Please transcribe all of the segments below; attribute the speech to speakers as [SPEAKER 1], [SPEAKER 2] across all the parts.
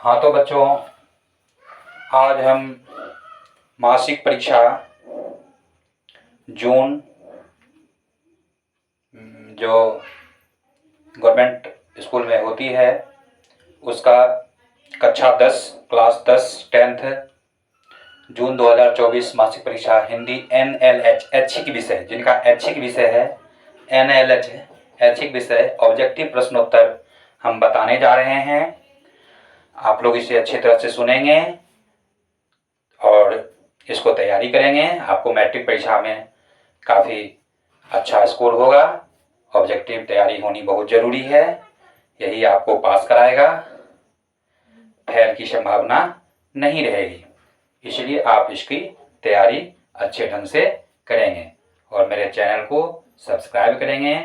[SPEAKER 1] हाँ तो बच्चों, आज हम मासिक परीक्षा जून जो गवर्नमेंट स्कूल में होती है उसका कक्षा 10 क्लास 10 10th जून 2024 मासिक परीक्षा हिंदी NLH ऐच्छिक विषय, जिनका ऐच्छिक विषय है NLH ऐच्छिक विषय ऑब्जेक्टिव प्रश्नोत्तर हम बताने जा रहे हैं। आप लोग इसे अच्छी तरह से सुनेंगे और इसको तैयारी करेंगे। आपको मैट्रिक परीक्षा में काफ़ी अच्छा स्कोर होगा। ऑब्जेक्टिव तैयारी होनी बहुत ज़रूरी है, यही आपको पास कराएगा, फेल की संभावना नहीं रहेगी। इसलिए आप इसकी तैयारी अच्छे ढंग से करेंगे और मेरे चैनल को सब्सक्राइब करेंगे,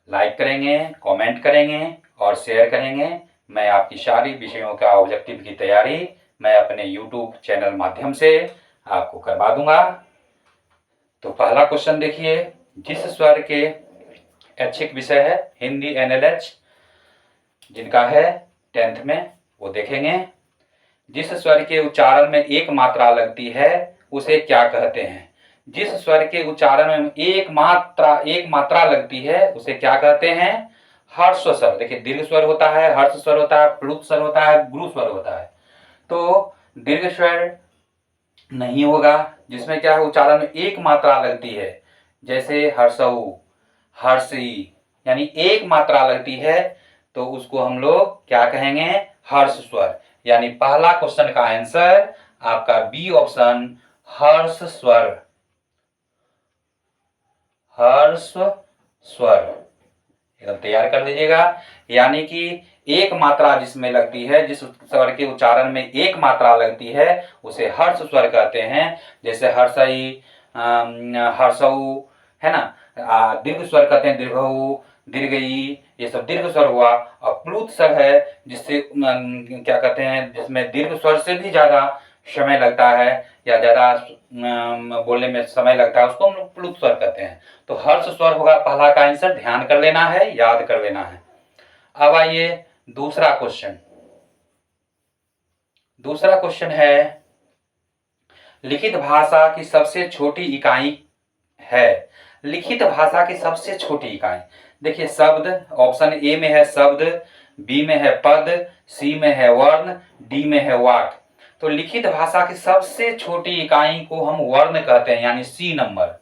[SPEAKER 1] लाइक करेंगे, कमेंट करेंगे और शेयर करेंगे। मैं आपकी सारी विषयों का ऑब्जेक्टिव की तैयारी मैं अपने YouTube चैनल माध्यम से आपको करवा दूंगा। तो पहला क्वेश्चन देखिए, जिस स्वर के ऐच्छिक विषय है हिंदी NLH जिनका है 10th में, वो देखेंगे। जिस स्वर के उच्चारण में एक मात्रा लगती है उसे क्या कहते हैं? जिस स्वर के उच्चारण में एक मात्रा लगती है उसे क्या कहते हैं? हर्ष स्वर। देखिए, दीर्घ स्वर होता है, हर्ष स्वर होता है, प्लुत स्वर होता है, गुरु स्वर होता है। तो दीर्घ स्वर नहीं होगा जिसमें क्या है, उच्चारण में एक मात्रा लगती है, जैसे हर्षऊ, हर्षी, यानी एक मात्रा लगती है तो उसको हम लोग क्या कहेंगे? हर्ष स्वर। यानी पहला क्वेश्चन का आंसर आपका बी ऑप्शन हर्ष स्वर, हर्ष स्वर एकदम तैयार कर लीजिएगा। यानी कि एक मात्रा जिसमें लगती है, जिस स्वर के उच्चारण में एक मात्रा लगती है उसे हर्ष स्वर कहते हैं। जैसे हर्षई, हर्षऊ, है ना। दीर्घ स्वर कहते हैं दीर्घऊ, दीर्घई, ये सब दीर्घ स्वर हुआ। और प्लुत स्वर है जिससे क्या कहते हैं, जिसमें दीर्घ स्वर से भी ज्यादा समय लगता है या ज्यादा बोलने में समय लगता है, उसको हम लोग प्लुत स्वर कहते हैं। तो हर्ष स्वर होगा पहला का आंसर, ध्यान कर लेना है, याद कर लेना है। अब आइए दूसरा क्वेश्चन। दूसरा क्वेश्चन है, लिखित भाषा की सबसे छोटी इकाई है। लिखित भाषा की सबसे छोटी इकाई देखिए, शब्द ऑप्शन ए में है शब्द, बी में है पद, सी में है वर्ण, डी में है वाक्य। तो लिखित भाषा की सबसे छोटी इकाई को हम वर्ण कहते हैं, यानी सी नंबर।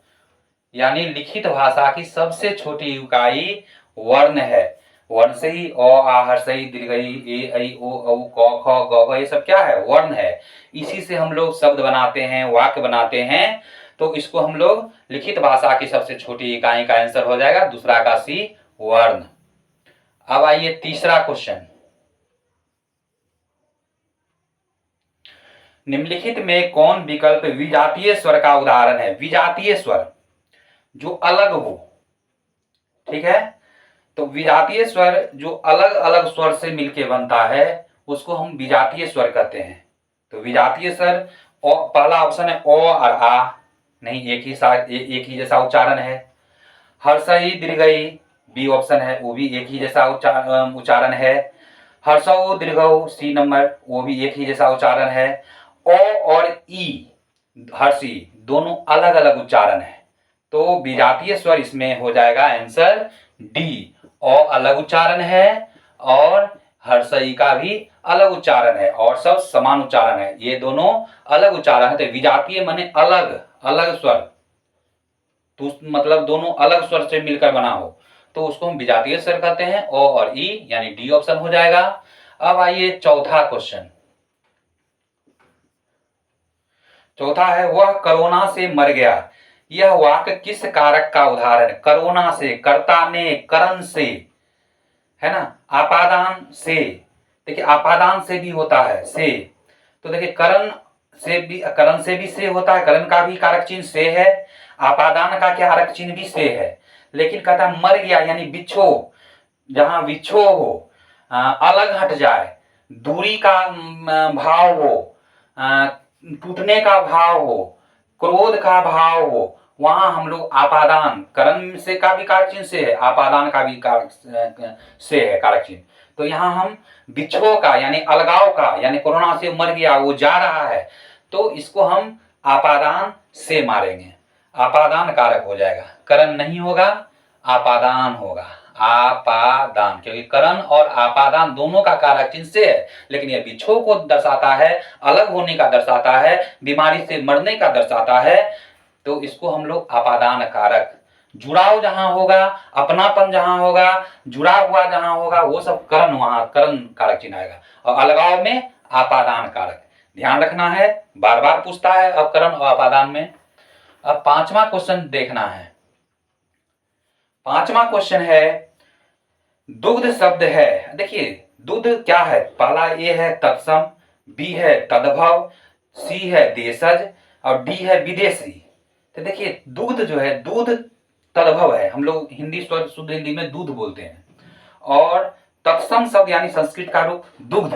[SPEAKER 1] यानी लिखित भाषा की सबसे छोटी इकाई वर्ण है। वर्ण से ही अ आ हर्षई दीर्घई ए ऐ ओ औ क ख ग घ, ये सब क्या है? वर्ण है। इसी से हम लोग शब्द बनाते हैं, वाक्य बनाते हैं। तो इसको हम लोग लिखित भाषा की सबसे छोटी इकाई का आंसर हो जाएगा दूसरा का सी, वर्ण। अब आइए तीसरा क्वेश्चन। निम्नलिखित में कौन विकल्प विजातीय स्वर का उदाहरण है? विजातीय स्वर जो अलग हो, ठीक है। तो विजातीय स्वर जो अलग अलग स्वर से मिलके बनता है उसको हम विजातीय स्वर कहते हैं। तो विजातीय स्वर पहला ऑप्शन है ओ और आ, नहीं, एक ही जैसा उच्चारण है। हर्षई दीर्घई बी ऑप्शन है, वो भी एक ही जैसा उच्चारण है। हर्षऊ दीर्घऊ सी नंबर, वो भी एक ही जैसा उच्चारण है। ओ और ई हर्षी दोनों अलग अलग उच्चारण है। तो विजातीय स्वर इसमें हो जाएगा आंसर डी। ओ अलग उच्चारण है और हर्षई का भी अलग उच्चारण है और सब समान उच्चारण है, ये दोनों अलग उच्चारण है। तो विजातीय माने अलग अलग स्वर, तो मतलब दोनों अलग स्वर से मिलकर बना हो, तो उसको हम विजातीय स्वर कहते हैं। ओ और ई, यानी डी ऑप्शन हो जाएगा। अब आइए चौथा क्वेश्चन। चौथा है, वह कोरोना से मर गया। यह वाक्य किस कारक का उदाहरण? कोरोना से, कर्ता ने, करण से, है ना, आपादान से। देखिए आपादान से भी होता है से, तो देखिए करण से भी से होता है, करण का भी कारक चिन्ह से है, आपादान का क्या कारक चिन्ह भी से है। लेकिन कहता मर गया यानी बिछो, जहां विच्छो हो, अलग हट जाए, दूरी का भाव हो, टूटने का भाव हो, क्रोध का भाव हो, वहां हम लोग आपादान, करण से का भी कारक चिन्ह से है, आपादान का भी कारक से है कारक चिन्ह, तो यहाँ हम बिछो का यानी अलगाव का, यानी कोरोना से मर गया वो जा रहा है, तो इसको हम आपादान से मारेंगे, आपादान कारक हो जाएगा, करण नहीं होगा, आपादान होगा, आपादान, क्योंकि करण और आपादान दोनों का कारक चिन्ह से है, लेकिन यह बिछो को दर्शाता है, अलग होने का दर्शाता है, बीमारी से मरने का दर्शाता है, तो इसको हम लोग आपादान कारक, जुड़ाव जहां होगा, अपनापन जहां होगा, जुड़ा हुआ जहां होगा, वो सब करण, वहां करण कारक चिन्ह आएगा, और अलगाव में आपादान कारक। ध्यान रखना है, बार बार पूछता है अब करण और आपादान में। अब पांचवा क्वेश्चन देखना है। पांचवा क्वेश्चन है, दुग्ध शब्द है, देखिए दुग्ध क्या है, पहला ए है तत्सम, बी है तद्भव, सी है देशज और डी है विदेशी। तो देखिए दुग्ध जो है, दूध तद्भव है, हम लोग हिंदी शुद्ध हिंदी में दूध बोलते हैं, और तत्सम शब्द यानी संस्कृत का रूप दुग्ध,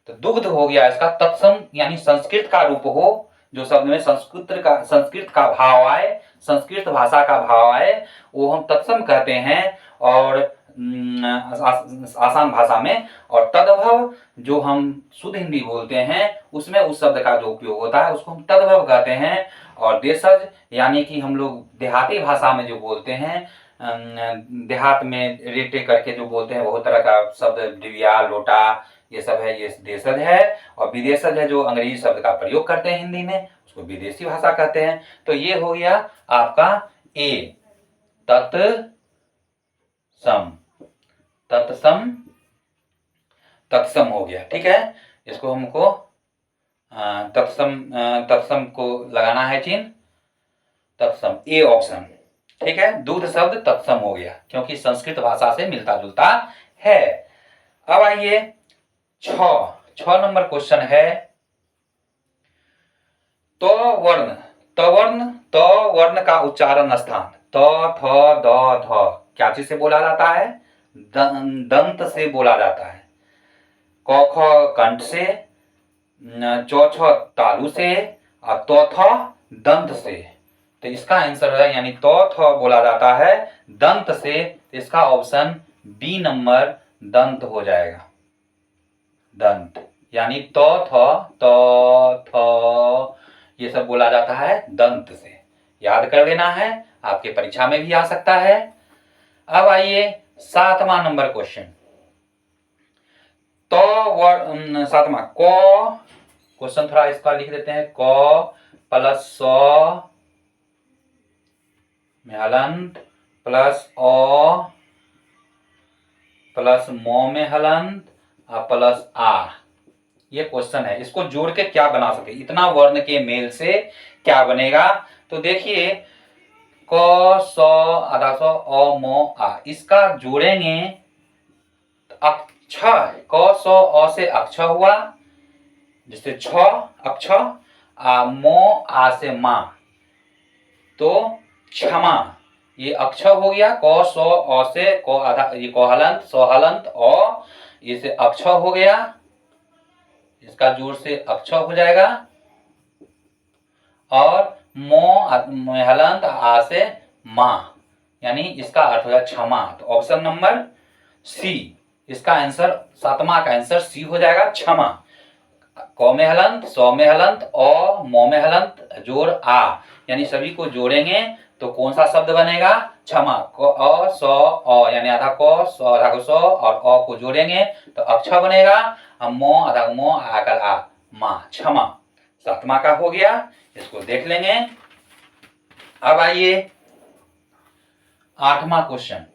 [SPEAKER 1] तो दुग्ध हो गया इसका, तत्सम यानी संस्कृत का रूप हो, जो शब्द में संस्कृत का भाव आए, संस्कृत भाषा का भाव आए, वो हम तत्सम कहते हैं, और आसान भाषा में, और तद्भव जो हम शुद्ध हिंदी बोलते हैं उसमें उस शब्द का जो उपयोग होता है उसको हम तद्भव कहते हैं, और देशज यानी कि हम लोग देहाती भाषा में जो बोलते हैं, देहात में रेटे करके जो बोलते हैं, बहुत तरह का शब्द, डिबिया, लोटा, ये सब है, ये देशज है, और विदेशज है जो अंग्रेजी शब्द का प्रयोग करते हैं हिंदी में, उसको विदेशी भाषा कहते हैं। तो ये हो गया आपका ए, तत्सम, तत्सम, तत्सम हो गया, ठीक है। इसको हमको तत्सम को लगाना है चिन्ह, तत्सम, ए ऑप्शन, ठीक है। दूध शब्द तत्सम हो गया क्योंकि संस्कृत भाषा से मिलता जुलता है। अब आइए 6 नंबर क्वेश्चन है, तो वर्ण, तो वर्ण का उच्चारण स्थान, त थ द ध क्या चीज से बोला जाता है, दंत से बोला जाता है, क ख कंठ से, चौ छ तालु से, और तो थ दंत से। तो इसका आंसर है, यानी तो थ बोला जाता है दंत से, तो इसका ऑप्शन बी नंबर दंत हो जाएगा, दंत, यानी तो थ ये सब बोला जाता है दंत से, याद कर लेना है, आपके परीक्षा में भी आ सकता है। अब आइए 7वां नंबर क्वेश्चन, तो 7वां क, क्वेश्चन थोड़ा इसका लिख देते हैं, क प्लस स में हलंत प्लस अ प्लस मो में हलंत और प्लस आ, ये क्वेश्चन है। इसको जोड़ के क्या बना सके, इतना वर्ण के मेल से क्या बनेगा, तो देखिए क स आधा स अ मो आ, इसका जोड़ेंगे अक्ष, क स अ से अक्ष हुआ, जिससे छ अक्ष, मो आ से मा, तो क्षमा, ये अक्ष हो गया, क स अ से क आधा, ये क हलंत स हलंत अ, ये से अक्ष हो गया, इसका जोड़ से अक्ष हो जाएगा, और मो हलंत आ से मा, यानी इसका अर्थ हो गया क्षमा। तो ऑप्शन नंबर सी, इसका आंसर 7वां का आंसर सी हो जाएगा, क्षमा। क में हलंत, सौ में हलंत, अ मो में हलंत, जोड़ आ, यानी सभी को जोड़ेंगे तो कौन सा शब्द बनेगा, क्षमा। क अ स अ, यानी आधा क स आधा को स और अ को जोड़ेंगे तो अक्ष बनेगा, मो आधा मो आकर आ, मा, क्षमा। 7वां का हो गया, इसको देख लेंगे। अब आइए 8वां क्वेश्चन।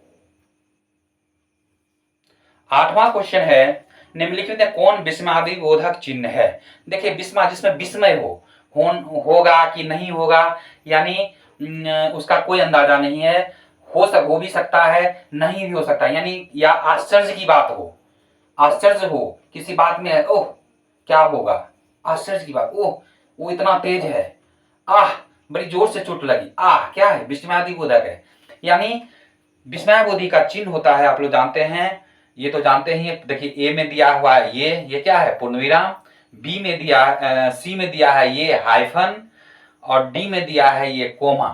[SPEAKER 1] 8वां क्वेश्चन है, निम्नलिखित में कौन विस्मयादि बोधक चिन्ह है। देखिए विस्मय, जिसमें विस्मय होगा कि नहीं होगा, यानी उसका कोई अंदाजा नहीं है, हो भी सकता है, नहीं भी हो सकता, यानी या आश्चर्य की बात हो, आश्चर्य हो किसी बात में है, ओह क्या होगा, आश्चर्य की बात, ओह वो इतना तेज है, आह बड़ी जोर से चोट लगी, आह क्या है, विस्मयादि बोधक है। यानी विस्मय बोधि का चिन्ह होता है, आप लोग जानते हैं, ये तो जानते ही। देखिए ए में दिया हुआ है ये क्या है, पूर्ण विराम, बी में दिया, सी में दिया है ये हाइफन, और डी में दिया है ये कोमा,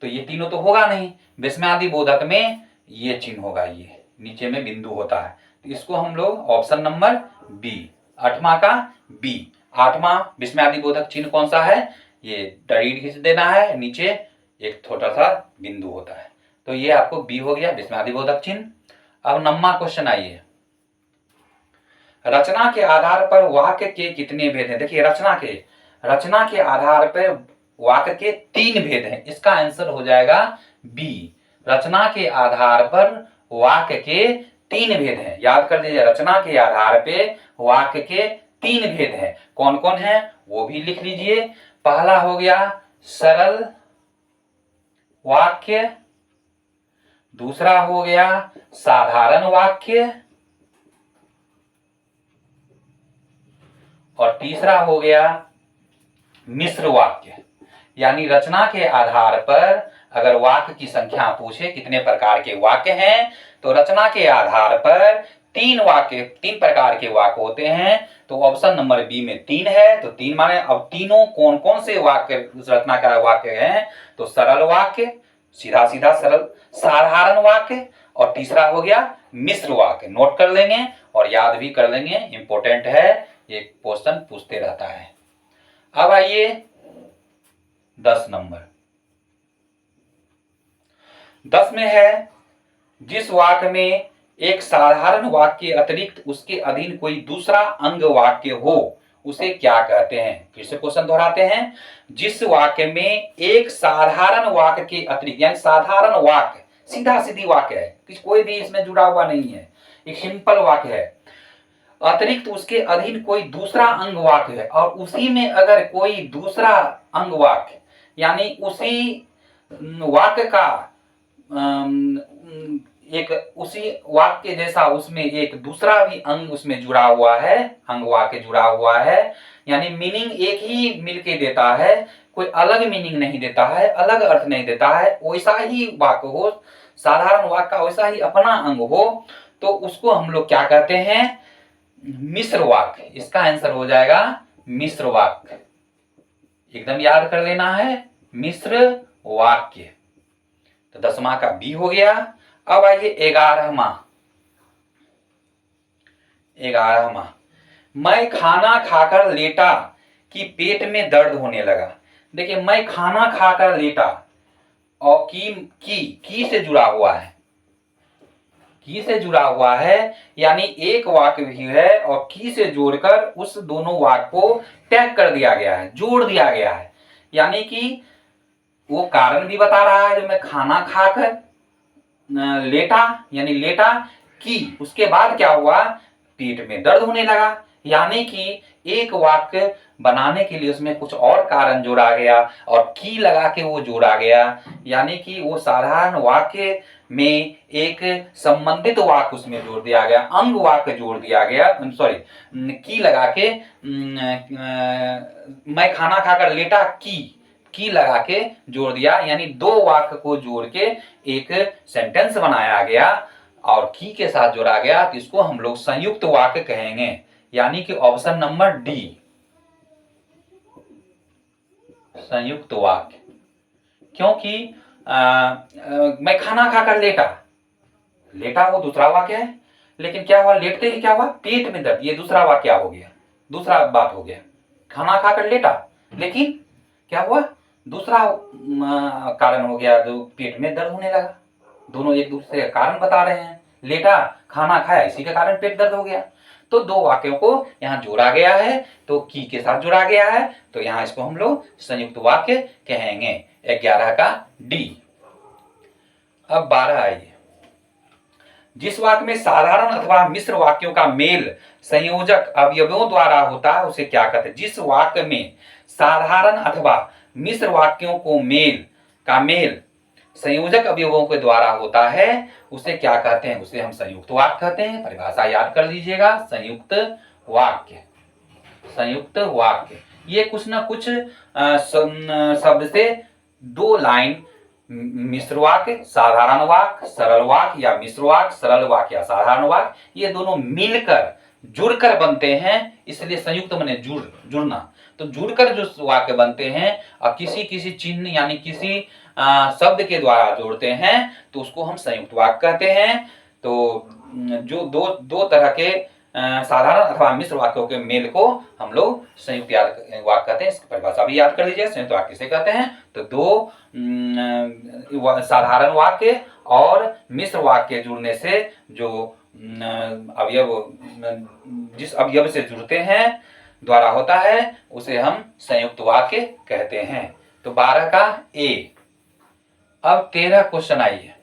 [SPEAKER 1] तो ये तीनों तो होगा नहीं, विस्मयादि बोधक में ये चिन्ह होगा, ये नीचे में बिंदु होता है, तो इसको हम लोग ऑप्शन नंबर बी, 8वां का बी। 8वां विस्मयादि बोधक चिन्ह कौन सा है? ये डरीड खींच देना है, नीचे एक छोटा सा बिंदु होता है, तो ये आपको बी हो गया विस्मयादि बोधक चिन्ह। अब 9वां क्वेश्चन आइए, रचना के आधार पर वाक्य के कितने भेद हैं? देखिए रचना के आधार पर वाक्य के 3 भेद हैं, इसका आंसर हो जाएगा बी। रचना के आधार पर वाक्य के 3 भेद हैं, याद कर लीजिए, रचना के आधार पे वाक्य के 3 भेद हैं। कौन कौन है वो भी लिख लीजिए। पहला हो गया सरल वाक्य, दूसरा हो गया साधारण वाक्य, और तीसरा हो गया मिश्र वाक्य। यानी रचना के आधार पर अगर वाक्य की संख्या पूछे कितने प्रकार के वाक्य हैं, तो रचना के आधार पर 3 प्रकार के वाक्य होते हैं। तो ऑप्शन नंबर बी में 3 है, तो 3 माने अब तीनों कौन कौन से वाक्य रचना का वाक्य हैं? तो सरल वाक्य, सीधा सीधा सरल, साधारण वाक्य, और तीसरा हो गया मिश्र वाक्य। नोट कर लेंगे और याद भी कर लेंगे, इंपॉर्टेंट है, ये क्वेश्चन पूछते रहता है। अब आइए 10 नंबर। 10 में है, जिस वाक्य में एक साधारण वाक्य के अतिरिक्त उसके अधीन कोई दूसरा अंग वाक्य हो उसे क्या कहते हैं? फिर से क्वेश्चन दोहराते हैं, जिस वाक्य में एक साधारण वाक्य के अतिरिक्त, यानी साधारण वाक्य सीधा सीधी वाक्य है, कोई भी इसमें जुड़ा हुआ नहीं है, एक सिंपल वाक्य है, अतिरिक्त उसके अधीन कोई दूसरा अंग वाक्य है, और उसी में अगर कोई दूसरा अंग वाक्य, यानी उसी वाक्य का एक उसी वाक्य जैसा उसमें एक दूसरा भी अंग उसमें जुड़ा हुआ है, अंग वाक्य जुड़ा हुआ है, यानी मीनिंग एक ही मिलके देता है, कोई अलग मीनिंग नहीं देता है, अलग अर्थ नहीं देता है, वैसा ही वाक्य हो, साधारण वाक्य का वैसा ही अपना अंग हो, तो उसको हम लोग क्या कहते हैं? मिश्र वाक्य। इसका आंसर हो जाएगा मिश्र वाक्य, एकदम याद कर लेना है, मिश्र वाक्य। तो 10वां का बी हो गया। अब आइए 11वां। मैं खाना खाकर लेटा कि पेट में दर्द होने लगा। देखिए, मैं खाना खाकर लेटा, और की से जुड़ा हुआ है, की से जुड़ा हुआ है, यानी एक वाक्य भी है और की से जोड़कर उस दोनों वाक्य को टैग कर दिया गया है, जोड़ दिया गया है, यानी कि वो कारण भी बता रहा है, जो मैं खाना खाकर लेटा, यानी लेटा कि उसके बाद क्या हुआ? पेट में दर्द होने लगा, यानी कि एक वाक्य बनाने के लिए उसमें कुछ और कारण जोड़ा गया और की लगा के वो जोड़ा गया, यानी कि वो साधारण वाक्य में एक संबंधित वाक्य उसमें जोड़ दिया गया, अंग वाक्य जोड़ दिया गया, सॉरी, की लगा के मैं खाना खाकर लेटा की लगा के जोड़ दिया, यानी 2 वाक्य को जोड़ के एक सेंटेंस बनाया गया और की के साथ जोड़ा गया, तो इसको हम लोग संयुक्त वाक्य कहेंगे, यानी कि ऑप्शन नंबर डी, संयुक्त वाक्य। क्योंकि मैं खाना खाकर लेटा वो दूसरा वाक्य है, लेकिन क्या हुआ? लेटते ही क्या हुआ? पेट में दर्द, ये दूसरा वाक्य हो गया, दूसरा बात हो गया, खाना खाकर लेटा, लेकिन क्या हुआ? दूसरा कारण हो गया, जो पेट में दर्द होने लगा। दोनों एक दूसरे का कारण बता रहे हैं, लेटा, खाना खाया, इसी के कारण पेट दर्द हो गया, तो 2 वाक्यों को यहाँ जोड़ा गया है, तो की के साथ जोड़ा गया है, तो यहाँ इसको हम लोग संयुक्त वाक्य कहेंगे। 11 का डी। अब 12 आइए, जिस वाक्य में साधारण अथवा मिश्र वाक्यों का मेल संयोजक अवयवों द्वारा होता है उसे क्या कहते हैं? जिस वाक्य में साधारण अथवा मिश्र वाक्यों को मेल संयोजक अवयवों के द्वारा होता है उसे क्या कहते हैं? उसे हम संयुक्त वाक्य कहते हैं। परिभाषा याद कर लीजिएगा, संयुक्त वाक्य। संयुक्त वाक्य ये कुछ ना कुछ शब्द से 2 लाइन मिश्र वाक्य, साधारण वाक्य, सरल वाक्य या मिश्र वाक्य, सरल वाक्य या साधारण वाक्य, ये दोनों मिलकर जुड़कर बनते हैं, इसलिए संयुक्त माने जुड़ना। तो जुड़कर जो वाक्य बनते हैं और किसी किसी चिन्ह यानी किसी शब्द के द्वारा जोड़ते हैं तो उसको हम संयुक्त वाक्य कहते हैं। तो जो दो दो तरह के साधारण अथवा मिश्र वाक्यों के मेल को हम लोग संयुक्त वाक्य कहते हैं। इसकी परिभाषा भी याद कर लीजिए, संयुक्त वाक्य किसे कहते हैं। तो दो साधारण वाक्य और मिश्र वाक्य जुड़ने से जो अवयव जिस अवयव से जुड़ते हैं द्वारा होता है उसे हम संयुक्त वाक्य कहते हैं। तो 12 का ए। अब 13 क्वेश्चन आइए।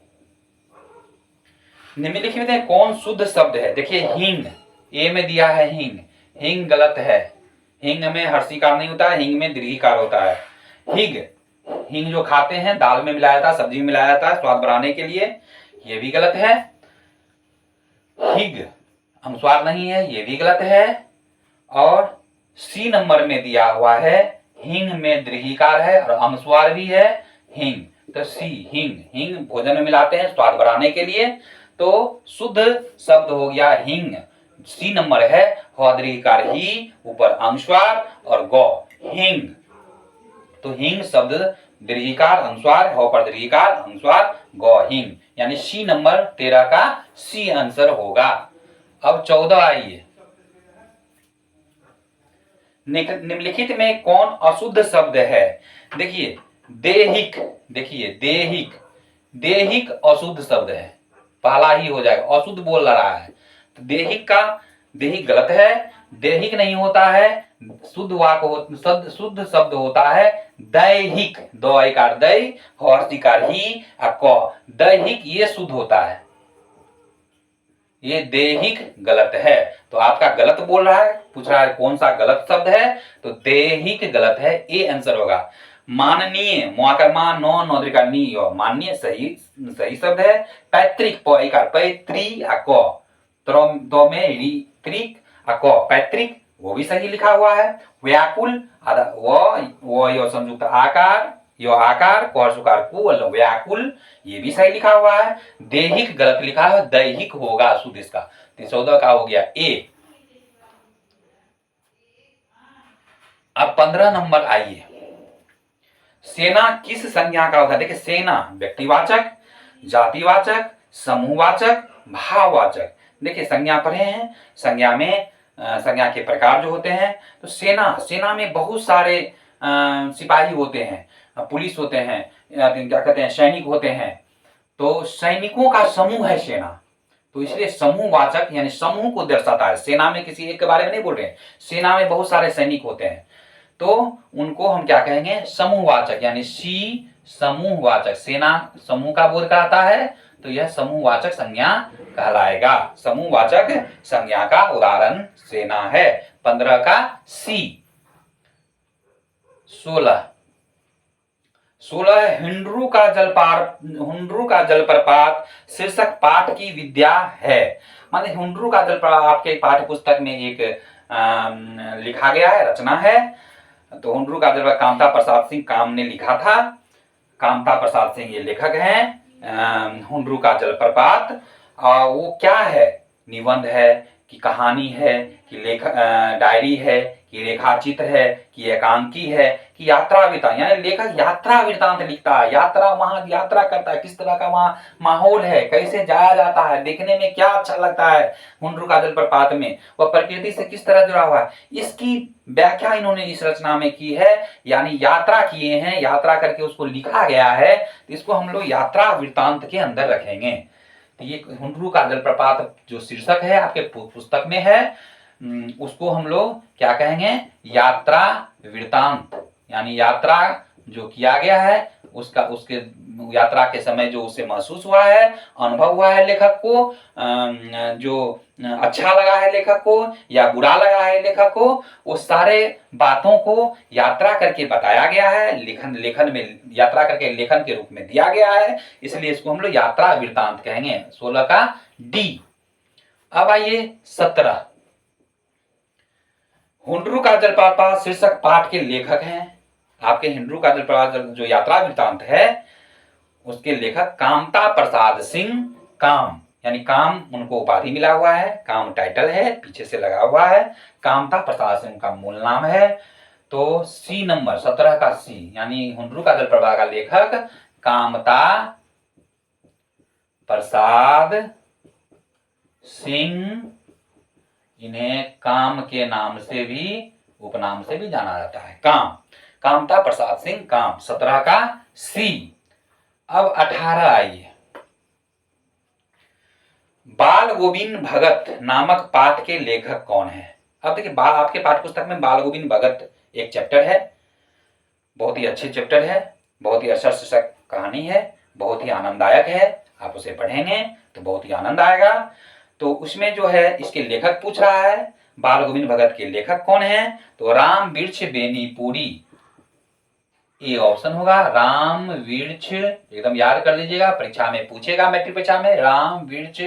[SPEAKER 1] निम्नलिखित में कौन शुद्ध शब्द है? देखिए हिंग, ए में दिया है हिंग, हिंग गलत है। हिंग में हर्षिकार नहीं होता है, हिंग में दीर्घिकार होता है। हिग, हिंग जो खाते हैं दाल में मिलाया था, सब्जी में मिलाया था स्वाद बढ़ाने के लिए, ये भी गलत है। हिग अनुस्वार नहीं है, ये भी गलत है। और सी नंबर में दिया हुआ है हिंग में दीर्घिकार है और अनुस्वार भी है हिंग। तो सी हिंग, हिंग भोजन में मिलाते हैं स्वाद बढ़ाने के लिए। तो शुद्ध शब्द हो गया हिंग, सी नंबर है। दीर्घिकार ही, ऊपर अनुस्वार और गौ हिंग। तो हिंग शब्द दीर्घिकार अनुस्वार, हो पर दीर्घिकार अनुस्वार गौ हिंग, यानी सी नंबर 13 का सी आंसर होगा। अब 14 आइए। निम्नलिखित में कौन अशुद्ध शब्द है? देखिए देहिक, देखिए देहिक, देहिक अशुद्ध शब्द है, पहला ही हो जाएगा, अशुद्ध बोल रहा है। तो देहिक का देहिक गलत है, देहिक नहीं होता है, शुद्ध वाक्य शुद्ध शब्द होता है दैहिक, दो इकार दै और शिकार ही क, दैहिक ये शुद्ध होता है, ये देहिक गलत है। तो आपका गलत बोल रहा है, पूछ रहा है कौन सा गलत शब्द है, तो देहिक गलत है, ए आंसर होगा। माननीय, मुआकरमा नो नौद्रिका नी, माननीय सही सही शब्द है। पैतृक, प इकार पैत्री क, तो में री त्रिक क, पैतृक वो भी सही लिखा हुआ है। व्याकुल वो यो संयुक्त आकार, यो आकार को सुकार कु व्याकुल, ये भी सही लिखा हुआ है। देहिक गलत लिखा है, दैहिक होगा शुद्ध इसका। 14 का हो गया ए। अब 15 नंबर आइए। सेना किस संज्ञा का होता है? देखिए सेना व्यक्तिवाचक, जातिवाचक, समूहवाचक, भाववाचक। देखिए संज्ञा पढ़े हैं, संज्ञा में संज्ञा के प्रकार जो होते हैं। तो सेना, सेना में बहुत सारे सिपाही होते हैं, पुलिस होते हैं, क्या कहते हैं सैनिक होते हैं। तो सैनिकों का समूह है सेना, तो इसलिए समूहवाचक यानी समूह को दर्शाता है। सेना में किसी एक के बारे में नहीं बोल रहे हैं, सेना में बहुत सारे सैनिक होते हैं, तो उनको हम क्या कहेंगे समूहवाचक, यानी सी समूहवाचक। सेना समूह का बोध कराता है, तो यह समूहवाचक संज्ञा कहलाएगा। समूहवाचक संज्ञा का उदाहरण सेना है। 15 का सी। 16 हुंड्रू का जलप्रपात शीर्षक पाठ की विद्या है। माने हुंड्रू का जलप्रपात आपके पाठ्य पुस्तक में एक लिखा गया है, रचना है। तो हुंड्रू का जलप्रपात कामता प्रसाद सिंह काम ने लिखा था। कामता प्रसाद सिंह ये लेखक हैं। हुंड्रू का जलप्रपात वो क्या है? निबंध है कि कहानी है कि डायरी है कि रेखाचित्र है कि एकांकी है कि यात्रा वृत्तांत, यानी लेखक यात्रा वृत्तांत लिखता है। यात्रा, वहां यात्रा करता है, किस तरह का वहां माहौल है, कैसे जाया जाता है, देखने में क्या अच्छा लगता है हुंड्रू का जलप्रपात में, वह प्रकृति से किस तरह जुड़ा हुआ है, इसकी व्याख्या इन्होंने इस रचना में की है। यानी यात्रा किए हैं, यात्रा करके उसको लिखा गया है, तो इसको हम लोग यात्रा वृत्तांत के अंदर रखेंगे। तो ये हुंड्रू का जलप्रपात जो शीर्षक है आपके पुस्तक में है, उसको हम लोग क्या कहेंगे? यात्रा वृत्तांत, यानी यात्रा जो किया गया है उसका, उसके यात्रा के समय जो उसे महसूस हुआ है, अनुभव हुआ है लेखक को, जो अच्छा लगा है लेखक को या बुरा लगा है लेखक को, वो सारे बातों को यात्रा करके बताया गया है, लेखन में यात्रा करके लेखन के रूप में दिया गया है, इसलिए इसको हम लोग यात्रा वृत्तांत कहेंगे। 16 का डी। अब आइए 17। हुंड्रू का जलप्रपात शीर्षक पाठ के लेखक हैं आपके। हुंड्रू का जलप्रपात जो यात्रा वृत्तांत है उसके लेखक कामता प्रसाद सिंह काम, यानी काम उनको उपाधि मिला हुआ है, काम टाइटल है, पीछे से लगा हुआ है। कामता प्रसाद सिंह का मूल नाम है। तो सी नंबर 17 का सी, यानी हुंड्रू का जलप्रपात का लेखक कामता प्रसाद सिंह, इन्हें काम के नाम से भी, उपनाम से भी जाना जाता है। काम, कामता प्रसाद सिंह काम, 17 का सी। अब 18 आइए। बाल गोविंद भगत नामक पाठ के लेखक कौन है? अब देखिए, आपके पाठ्य पुस्तक में बाल गोविंद भगत एक चैप्टर है, बहुत ही अच्छे चैप्टर है, बहुत ही अच्छा शीर्षक कहानी है, बहुत ही आनंददायक है। आप उसे पढ़ेंगे तो बहुत ही आनंद आएगा। तो उसमें जो है इसके लेखक पूछ रहा है, बाल गोविंद भगत के लेखक कौन है? तो राम वृक्ष बेनीपुरी, ये ऑप्शन होगा। राम वृक्ष, एकदम याद कर लीजिएगा, परीक्षा में पूछेगा, मैट्रिक परीक्षा में, राम वृक्ष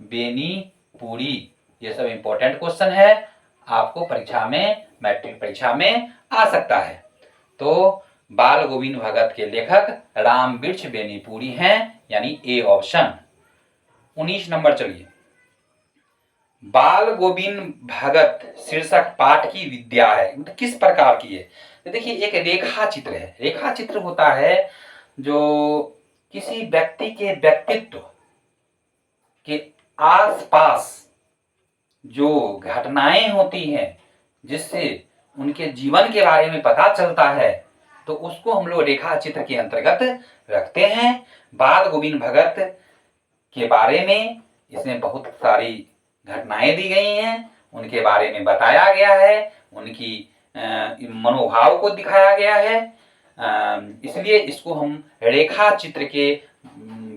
[SPEAKER 1] बेनीपुरी। ये सब इंपॉर्टेंट क्वेश्चन है, आपको परीक्षा में, मैट्रिक परीक्षा में आ सकता है। तो बाल गोविंद भगत के लेखक राम वृक्ष बेनीपुरी हैं, यानी ए ऑप्शन। 19 नंबर चलिए। बाल गोविंद भगत शीर्षक पाठ की विद्या है, किस प्रकार की है? तो देखिए, एक रेखा चित्र है। रेखा चित्र होता है जो किसी व्यक्ति के व्यक्तित्व के आसपास जो घटनाएं होती हैं, जिससे उनके जीवन के बारे में पता चलता है, तो उसको हम लोग रेखा चित्र के अंतर्गत रखते हैं। बाल गोविंद भगत के बारे में इसमें बहुत सारी घटनाएं दी गई हैं, उनके बारे में बताया गया है, उनकी मनोभाव को दिखाया गया है, इसलिए इसको हम रेखा चित्र के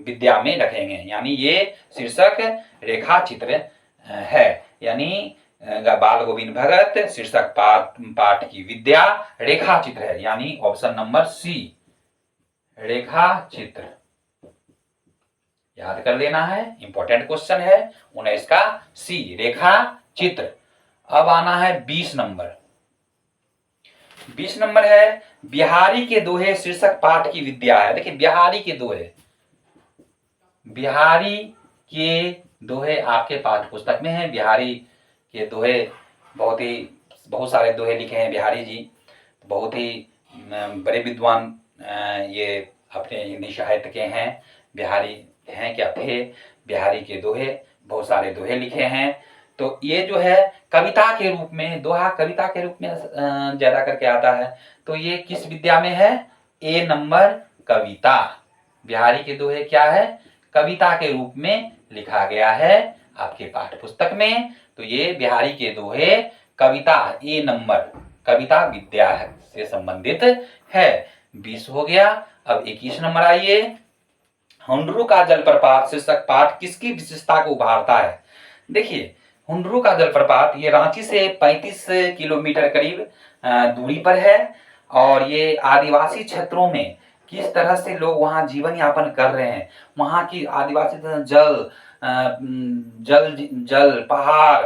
[SPEAKER 1] विद्या में रखेंगे। यानी ये शीर्षक रेखा चित्र है, यानी बाल गोविंद भगत शीर्षक पाठ की विद्या रेखा चित्र है, यानी ऑप्शन नंबर सी, रेखा चित्र। याद कर लेना है, इंपॉर्टेंट क्वेश्चन है। 19 का सी, रेखा चित्र। अब आना है 20 नंबर। 20 नंबर है बिहारी के दोहे शीर्षक पाठ की विद्या है। देखिए, बिहारी के दोहे, बिहारी के दोहे आपके पाठ्य पुस्तक में है। बिहारी के दोहे बहुत सारे दोहे लिखे हैं बिहारी जी, बहुत ही बड़े विद्वान ये अपने हिंदी साहित्य के हैं। बिहारी हैं, क्या थे, बिहारी के दोहे, बहुत सारे दोहे लिखे हैं। तो ये जो है कविता के रूप में, दोहा कविता के रूप में ज्यादा करके आता है। तो ये किस विद्या में है? ए नंबर, कविता। बिहारी के दोहे क्या है? कविता के रूप में लिखा गया है आपके पाठ्य पुस्तक में। तो ये बिहारी के दोहे कविता, ए नंबर, कविता विद्या से संबंधित है। 20 हो गया। अब 21 नंबर आइए। हुंडरू का जलप्रपात शीर्षक पाठ किसकी विशेषता को उभारता है? देखिए, हुंडरू का जलप्रपात ये रांची से 35 किलोमीटर करीब दूरी पर है, और ये आदिवासी क्षेत्रों में किस तरह से लोग वहाँ जीवन यापन कर रहे हैं, वहाँ की आदिवासी जल, पहाड़,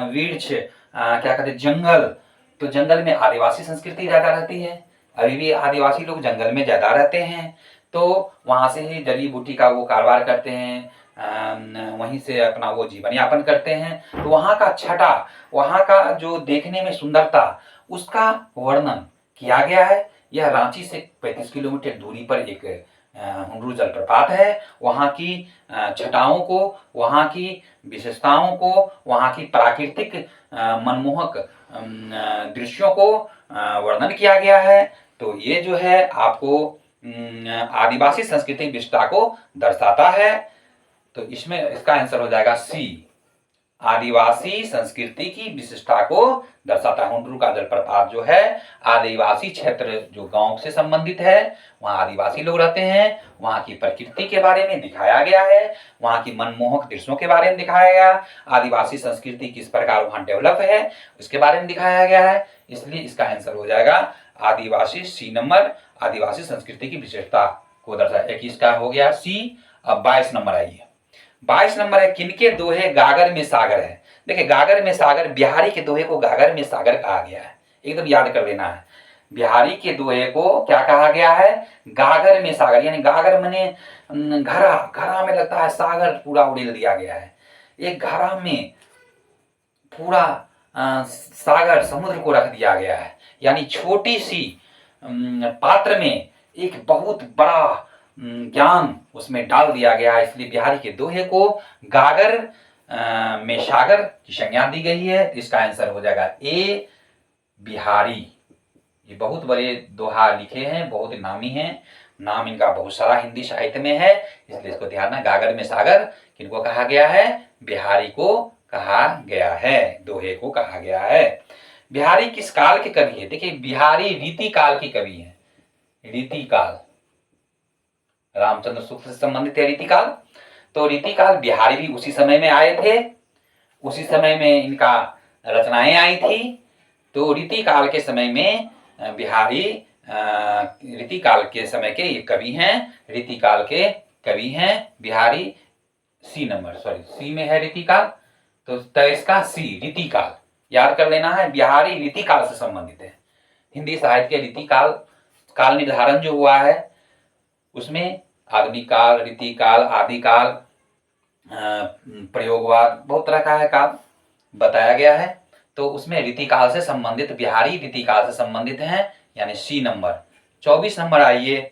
[SPEAKER 1] वृक्ष, क्या कहते हैं, जंगल। तो जंगल में आदिवासी संस्कृति ज्यादा रहती है, अभी भी आदिवासी लोग जंगल में ज्यादा रहते हैं। तो वहाँ से ही जड़ी बूटी का वो कारोबार करते हैं, वहीं से अपना वो जीवन यापन करते हैं। तो वहाँ का छटा, वहाँ का जो देखने में सुंदरता, उसका वर्णन किया गया है। यह रांची से 35 किलोमीटर दूरी पर एक हुंडरू जलप्रपात है। वहाँ की छटाओं को, वहाँ की विशेषताओं को, वहाँ की प्राकृतिक मनमोहक दृश्यों को वर्णन किया गया है। तो ये जो है आपको आदिवासी संस्कृति विशेषता को दर्शाता है। तो इसमें इसका आंसर हो जाएगा सी, आदिवासी संस्कृति की विशेषता को दर्शाता है। हुंडरू का जलप्रपात जो है आदिवासी क्षेत्र, जो गांव से संबंधित है, वहाँ आदिवासी लोग रहते हैं, वहाँ की प्रकृति के बारे में दिखाया गया है, वहाँ की मनमोहक दृश्यों के बारे में दिखाया गया, आदिवासी संस्कृति किस प्रकार वहाँ डेवलप है उसके बारे में दिखाया गया है। इसलिए इसका आंसर हो जाएगा आदिवासी, सी नंबर, आदिवासी संस्कृति की विशेषता को दर्शाया। 21 का हो गया सी। अब 22 नंबर आइए। 22 नंबर है किनके दोहे गागर में सागर है? देखिए, गागर में सागर, बिहारी के दोहे को गागर में सागर कहा गया है, एकदम याद कर लेना है। बिहारी के दोहे को क्या कहा गया है? गागर में सागर, यानी गागर माने घड़ा, घड़ा में लगता है सागर पूरा उड़ेल दिया गया है। एक घड़ा में पूरा सागर, समुद्र को रख दिया गया है, यानी छोटी सी पात्र में एक बहुत बड़ा ज्ञान उसमें डाल दिया गया है। इसलिए बिहारी के दोहे को गागर में सागर की संज्ञा दी गई है, तो इसका आंसर हो जाएगा ए बिहारी। ये बहुत बड़े दोहा लिखे हैं, बहुत नामी हैं, नाम इनका बहुत सारा हिंदी साहित्य में है, इसलिए इसको ध्यान है। गागर में सागर किनको कहा गया है? बिहारी को कहा गया है, दोहे को कहा गया है। बिहारी किस काल के कवि है? देखिए, बिहारी रीति काल की कवि है। रीति काल, रामचंद्र सूत्र से संबंधित है रीति काल। तो रीति काल, बिहारी भी उसी समय में आए थे, उसी समय में इनका रचनाएं आई थी। तो रीति काल के समय में बिहारी रीति काल के समय के ये कवि हैं, रीति काल के कवि हैं बिहारी। सी में है रीति काल, तो इसका सी रीति काल याद कर लेना है। बिहारी रीति काल से संबंधित है। हिंदी साहित्य के रीति काल निर्धारण जो हुआ है उसमें आधुनिक काल, रीति काल, आदि काल, प्रयोगवाद, बहुत तरह का है काल बताया गया है। तो उसमें रीति काल से संबंधित बिहारी रीति काल से संबंधित हैं, यानी सी नंबर। 24 नंबर आइए,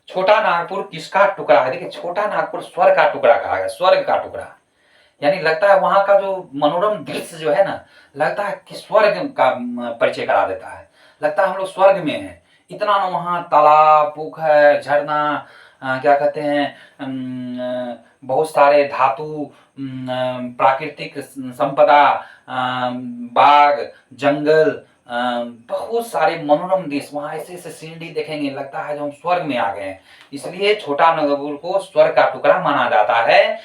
[SPEAKER 1] छोटा नागपुर किसका टुकड़ा है? देखिए, छोटा नागपुर स्वर्ग का टुकड़ा कहा गया, स्वर्ग का टुकड़ा, यानी लगता है वहां का जो मनोरम दृश्य जो है ना, लगता है कि स्वर्ग का परिचय करा देता है, लगता है हम लोग स्वर्ग में हैं। इतना ना वहाँ तालाब, पोखर, झरना, क्या कहते हैं, बहुत सारे धातु, प्राकृतिक संपदा, बाग, जंगल, बहुत सारे मनोरम दृश्य, वहाँ ऐसे ऐसे सीनरी देखेंगे, लगता है जो हम स्वर्ग में आ गए हैं। इसलिए छोटा नागपुर को स्वर्ग का टुकड़ा माना जाता है,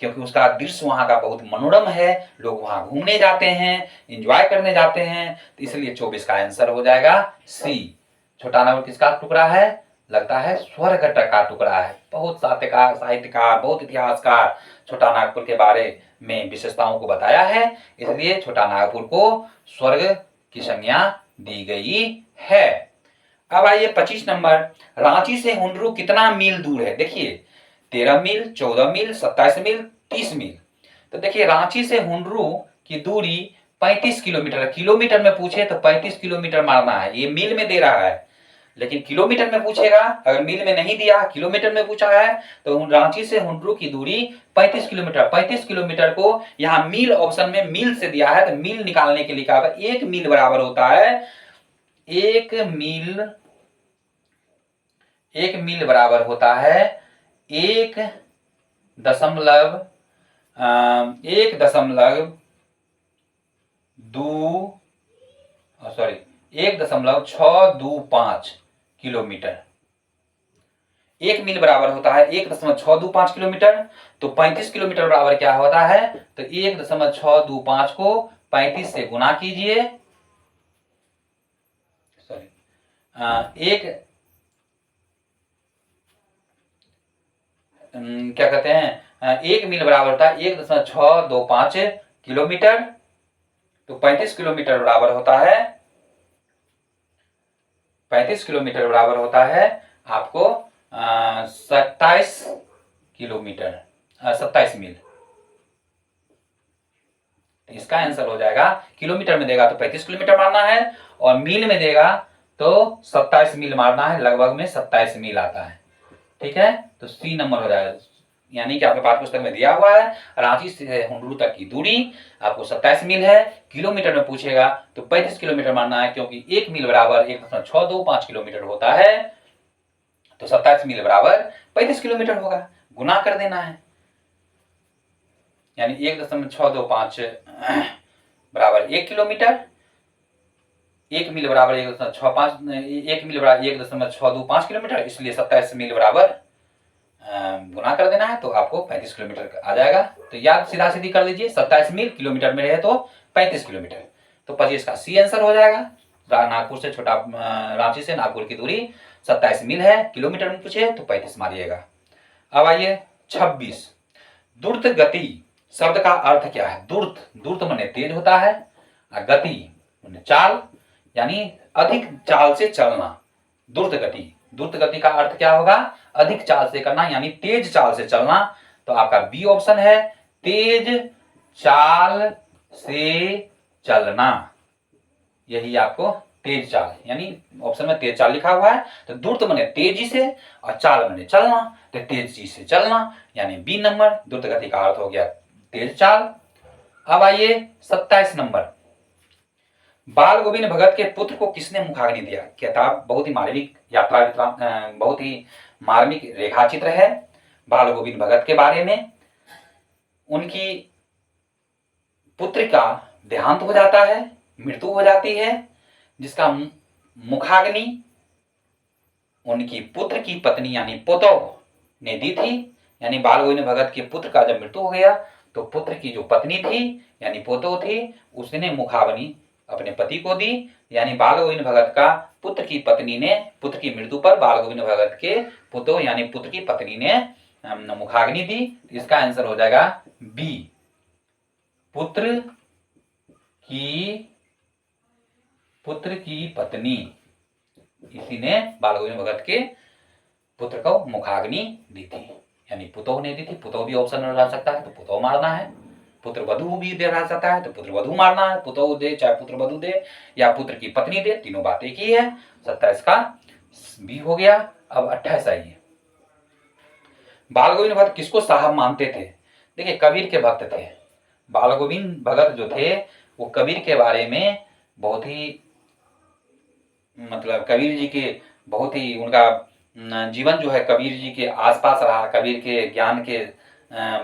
[SPEAKER 1] क्योंकि उसका दृश्य वहाँ का बहुत मनोरम है, लोग वहाँ घूमने जाते हैं, एंजॉय करने जाते हैं। तो इसलिए 24 का आंसर हो जाएगा सी। छोटा नागपुर किसका टुकड़ा है? लगता है स्वर्ग का टुकड़ा है। बहुत साहित्यकार, बहुत इतिहासकार छोटा नागपुर के बारे में विशेषताओं को बताया है, इसलिए छोटा नागपुर को स्वर्ग की संज्ञा दी गई है। अब आइए 25 नंबर, रांची से हुंडरू कितना मील दूर है? देखिए, 13 मील, 14 मील, 27 मील, 30 मील। तो देखिए, रांची से हुंडरू की दूरी 35 किलोमीटर है। किलोमीटर में पूछे तो 35 किलोमीटर मारना है, ये मील में दे रहा है, लेकिन किलोमीटर में पूछेगा, अगर मील में नहीं दिया, किलोमीटर में पूछा है, तो रांची से हुंडरू की दूरी 35 किलोमीटर। 35 किलोमीटर को यहाँ मील ऑप्शन में मील से दिया है, तो मील निकालने के लिए कहा है, 1 मील बराबर होता है 1 मील बराबर होता है 1.625 किलोमीटर। 1 मील बराबर होता है 1.625 किलोमीटर। तो 35 किलोमीटर बराबर क्या होता है? तो 1.625 को 35 से गुना कीजिए, क्या कहते हैं, 1 मील बराबर होता है 1.625 किलोमीटर। तो 35 किलोमीटर बराबर होता है 35 किलोमीटर बराबर होता है आपको 27 किलोमीटर, 27 मील। इसका आंसर हो जाएगा, किलोमीटर में देगा तो 35 किलोमीटर मारना है, और मील में देगा तो 27 मील मारना है, लगभग में 27 मील आता है। ठीक है, तो सी नंबर हो जाएगा। यानी कि आपके पाठ्य पुस्तक में दिया हुआ है रांची से हुंडरू तक की दूरी आपको 27 मील है, किलोमीटर में पूछेगा तो 35 किलोमीटर मानना है, क्योंकि 1 मील बराबर 1.625 किलोमीटर होता है, तो 27 मील बराबर 35 किलोमीटर होगा, गुना कर देना है, यानी 1.625 बराबर 1 किलोमीटर, 1 मील बराबर 1.625 किलोमीटर, इसलिए 27 मील बराबर गुना कर देना है, तो आपको 35 किलोमीटर आ जाएगा। तो याद सीधा सीधी कर लीजिए, 27 मील, किलोमीटर में रहे तो 35 किलोमीटर, तो 25 का सी आंसर हो जाएगा। नागपुर से रांची से नागपुर की दूरी 27 मील है, किलोमीटर में पूछे तो 35 मारिएगा। अब आइए 26, द्रुत गति शब्द का अर्थ क्या है? द्रुत माने तेज होता है, और गति माने चाल, यानी अधिक चाल से चलना। द्रुत गति का अर्थ क्या होगा? अधिक चाल से करना, यानी तेज चाल से चलना। तो आपका बी ऑप्शन है, तेज चाल से चलना, यही आपको तेज चाल, यानी ऑप्शन में तेज चाल लिखा हुआ है। तो द्रुत माने तेजी से, और चाल माने चलना, तो तेजी से चलना, यानी बी नंबर द्रुत गति का अर्थ हो गया तेज चाल। अब आइए 27 नंबर, बाल गोविंद भगत के पुत्र को किसने मुखाग्नि दिया। किताब बहुत ही मार्मिक यात्रा बहुत ही मार्मिक रेखाचित्र है बाल गोविंद भगत के बारे में। उनकी पुत्र का देहांत हो जाता है, मृत्यु हो जाती है, जिसका मुखाग्नि उनकी पुत्र की पत्नी यानी पोतोह ने दी थी। यानी बाल गोविंद भगत के पुत्र का जब मृत्यु हो गया तो पुत्र की जो पत्नी थी यानी पोतोह थी, उसने मुखाग्नि अपने पति को दी। यानी बाल गोविंद भगत का पुत्र की पत्नी ने, पुत्र की मृत्यु पर बाल गोविंद भगत के पोतोह यानी पुत्र की पत्नी ने मुखाग्नि दी। इसका आंसर हो जाएगा बी, पुत्र की पत्नी, इसी ने बाल गोविंद भगत के पुत्र को मुखाग्नि दी थी। यानी पुतोह ने दी थी, पुतोह भी ऑप्शन में रह सकता है तो पुतोह मारना है, पुत्र वधु भी दे रह सकता है तो पुत्र वधु मारना है, पुतोह दे चाहे पुत्र वधु दे या पुत्र की पत्नी दे, तीनों बात एक ही है। 27 का बी हो गया। अब 28 आइए, बाल गोविंद भगत किसको साहब मानते थे। देखिए कबीर के भक्त थे बाल गोविंद भगत जो थे, वो कबीर के बारे में बहुत ही मतलब कबीर जी के बहुत ही उनका जीवन जो है कबीर जी के आसपास रहा, कबीर के ज्ञान के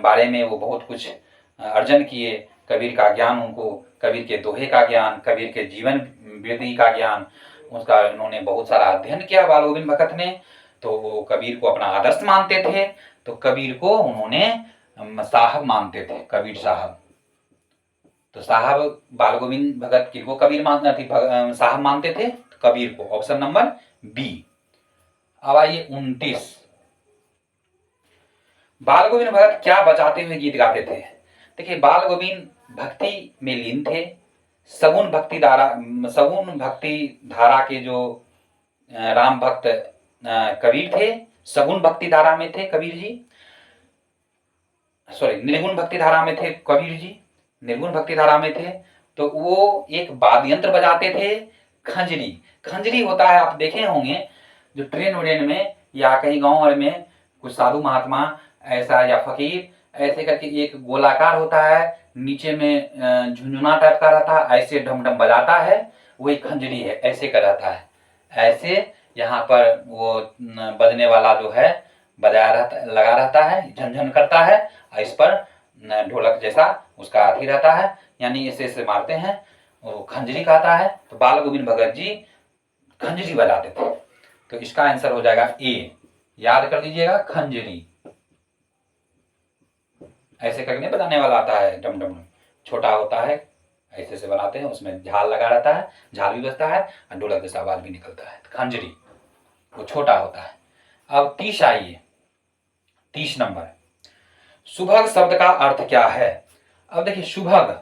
[SPEAKER 1] बारे में वो बहुत कुछ अर्जन किए। कबीर का ज्ञान उनको, कबीर के दोहे का ज्ञान, कबीर के जीवन विधि का ज्ञान, उसका उन्होंने बहुत सारा अध्ययन किया बाल गोविंद भगत ने। तो वो कबीर को अपना आदर्श मानते थे, तो कबीर को उन्होंने साहब मानते थे, कबीर साहब। तो साहब बाल गोविंद भगत किनको कबीर मानना थी, साहब मानते थे, कबीर को, ऑप्शन नंबर बी। अब आइए 29, बाल गोविंद भगत क्या बजाते हुए गीत गाते थे। देखिए बाल गोविंद भक्ति में लीन थे, सगुन भक्ति धारा के जो राम भक्त कबीर थे, सगुन भक्ति धारा में थे कबीर जी, निर्गुण भक्ति धारा में थे कबीर जी, निर्गुण भक्ति धारा में थे। तो वो एक वाद्य यंत्र बजाते थे, खंजरी। खंजरी होता है, आप देखे होंगे जो ट्रेन व्रेन में या कहीं गांव में कुछ साधु महात्मा ऐसा या फकीर ऐसे करके एक गोलाकार होता है, नीचे में झुंझुना टाइप का रहता है, ऐसे ढम ढम बजाता है, वही खंजरी है, ऐसे का रहता है। ऐसे यहाँ पर वो बजने वाला जो है लगा रहता है, झनझन करता है, इस पर ढोलक जैसा उसका हाथी रहता है, यानी ऐसे ऐसे मारते हैं, वो खंजरी कहता है। तो बाल गोविंद भगत जी खंजरी बजाते थे। तो इसका आंसर हो जाएगा ए, याद कर लीजिएगा, खंजरी। ऐसे करके बजाने वाला आता है, डम डम, छोटा होता है, ऐसे से बनाते हैं, उसमें झाल लगा रहता है, झाल भी बजता है और ढोलक जैसा आवाज भी निकलता है, खंजरी, वो छोटा होता है। अब 30 आइए, 30 नंबर, सुभग शब्द का अर्थ क्या है। अब देखिए सुभग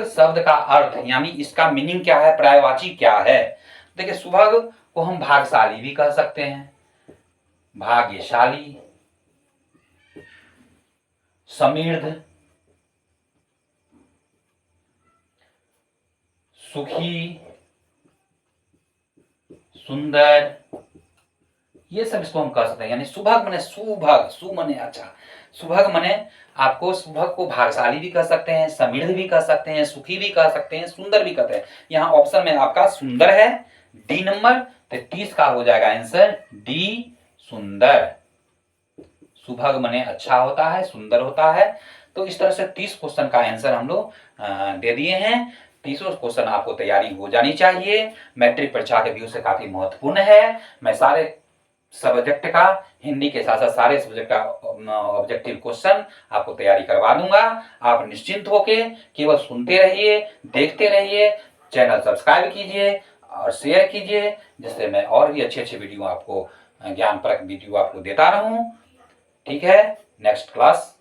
[SPEAKER 1] शब्द का अर्थ यानी इसका मीनिंग क्या है, पर्यायवाची क्या है। देखिए सुभग को हम भाग्यशाली भी कह सकते हैं, भाग्यशाली, समृद्ध, सुखी, सुंदर, ये सब इसको हम कह सकते हैं। यानी सुभग मने सुभग, सु मने अच्छा, सुभग मने आपको सुभग को भाग्यशाली भी कह सकते हैं, समृद्ध भी कह सकते हैं, सुखी भी कह सकते हैं, सुंदर भी कहते हैं। यहाँ ऑप्शन में आपका सुंदर है, डी नंबर, तो 30 का हो जाएगा आंसर डी, सुंदर। सुभग मने अच्छा होता है, सुंदर होता है। तो इस तरह से 30 क्वेश्चन का आंसर हम लोग दे दिए हैं। 30 क्वेश्चन आपको तैयारी हो जानी चाहिए, मैट्रिक परीक्षा के व्यू से काफी महत्वपूर्ण है। मैं सारे सब्जेक्ट का, हिंदी के साथ साथ सारे सब्जेक्ट का ऑब्जेक्टिव क्वेश्चन आपको तैयारी करवा दूंगा। आप निश्चिंत होके केवल सुनते रहिए, देखते रहिए, चैनल सब्सक्राइब कीजिए और शेयर कीजिए, जिससे मैं और भी अच्छे अच्छे वीडियो आपको, ज्ञानपरक वीडियो आपको देता रहूं। ठीक है, नेक्स्ट क्लास